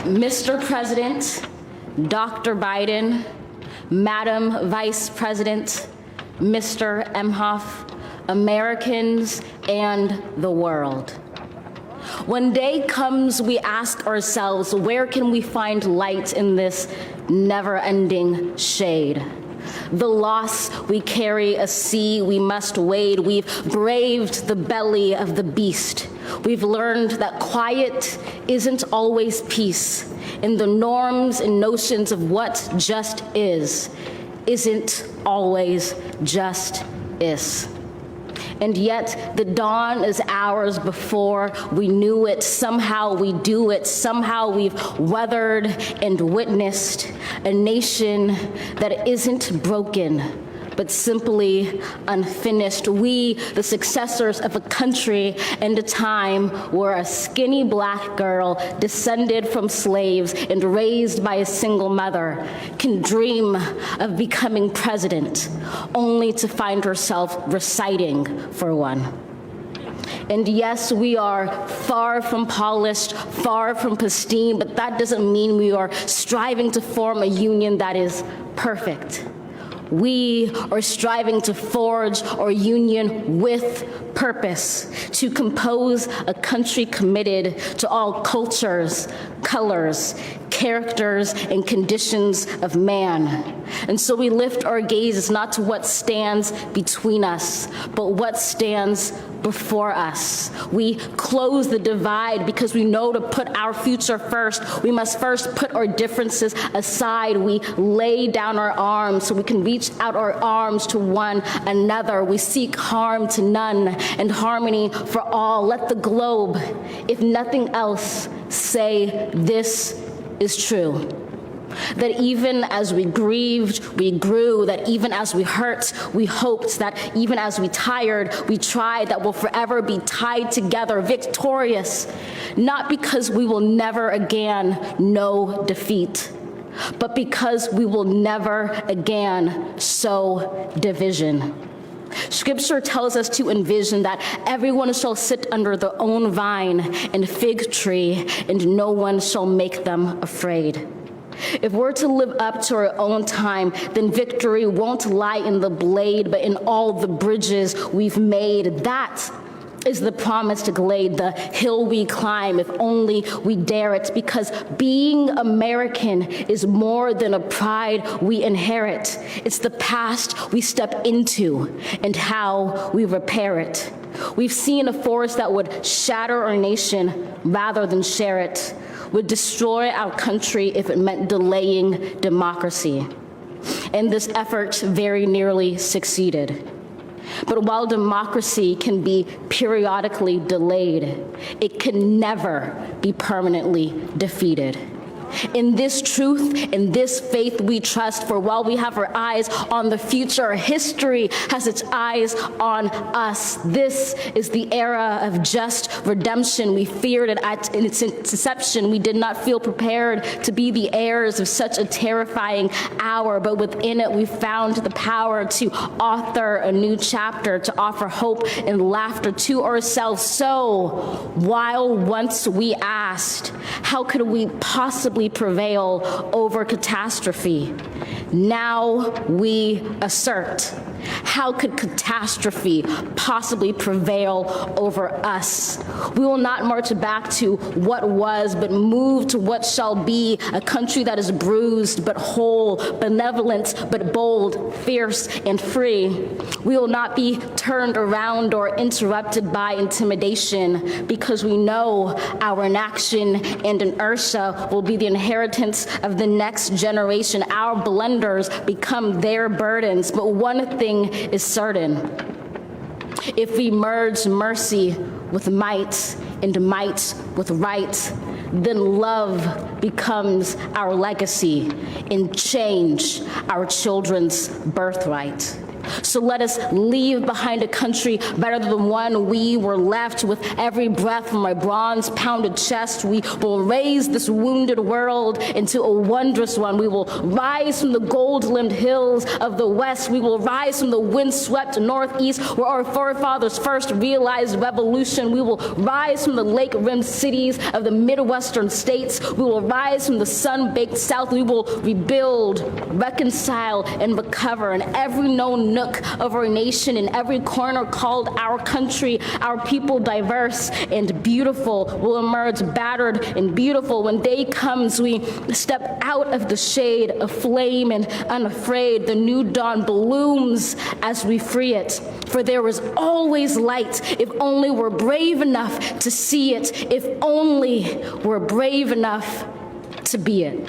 Mr. President, Dr. Biden, Madam Vice President, Mr. Emhoff, Americans, and the world. When day comes, we ask ourselves, where can we find light in this never-ending shade? The loss we carry, a sea we must wade. We've braved the belly of the beast. We've learned that quiet isn't always peace, and the norms and notions of what just isn't always just is. And yet the dawn is hours before we knew it. Somehow we do it. Somehow we've weathered and witnessed a nation that isn't broken, but simply unfinished. We, the successors of a country and a time where a skinny black girl descended from slaves and raised by a single mother can dream of becoming president, only to find herself reciting for one. And yes, we are far from polished, far from pristine, but that doesn't mean we are striving to form a union that is perfect. We are striving to forge our union with purpose, to compose a country committed to all cultures, colors, characters, and conditions of man. And so we lift our gazes not to what stands between us, but what stands before us. We close the divide because we know to put our future first. We must first put our differences aside. We lay down our arms so we can reach out our arms to one another. We seek harm to none and harmony for all. Let the globe, if nothing else, say this is true. That even as we grieved, we grew, that even as we hurt, we hoped, that even as we tired, we tried, that we'll forever be tied together, victorious, not because we will never again know defeat, but because we will never again sow division. Scripture tells us to envision that everyone shall sit under their own vine and fig tree, and no one shall make them afraid. If we're to live up to our own time, then victory won't lie in the blade, but in all the bridges we've made. That is the promised glade, the hill we climb, if only we dare it, because being American is more than a pride we inherit. It's the past we step into and how we repair it. We've seen a force that would shatter our nation rather than share it, would destroy our country if it meant delaying democracy. And this effort very nearly succeeded. But while democracy can be periodically delayed, it can never be permanently defeated. In this truth, in this faith we trust, for while we have our eyes on the future, history has its eyes on us. This is the era of just redemption. We feared it in its inception. We did not feel prepared to be the heirs of such a terrifying hour, but within it we found the power to author a new chapter, to offer hope and laughter to ourselves. So, while once we asked, how could we possibly prevail over catastrophe? Now we assert, how could catastrophe possibly prevail over us? We will not march back to what was, but move to what shall be, a country that is bruised but whole, benevolent but bold, fierce and free. We will not be turned around or interrupted by intimidation, because we know our inaction and inertia will be the inheritance of the next generation. Our blunders become their burdens, but one thing is certain: if we merge mercy with might and might with right, then love becomes our legacy and change our children's birthright. So let us leave behind a country better than the one we were left. With every breath from my bronze-pounded chest, we will raise this wounded world into a wondrous one. We will rise from the gold-limbed hills of the West. We will rise from the windswept Northeast, where our forefathers first realized revolution. We will rise from the lake-rimmed cities of the Midwestern states. We will rise from the sun-baked South. We will rebuild, reconcile, and recover in every known nook of our nation, in every corner called our country. Our people, diverse and beautiful, will emerge battered and beautiful. When day comes, we step out of the shade, aflame and unafraid. The new dawn blooms as we free it. For there is always light, if only we're brave enough to see it, if only we're brave enough to be it.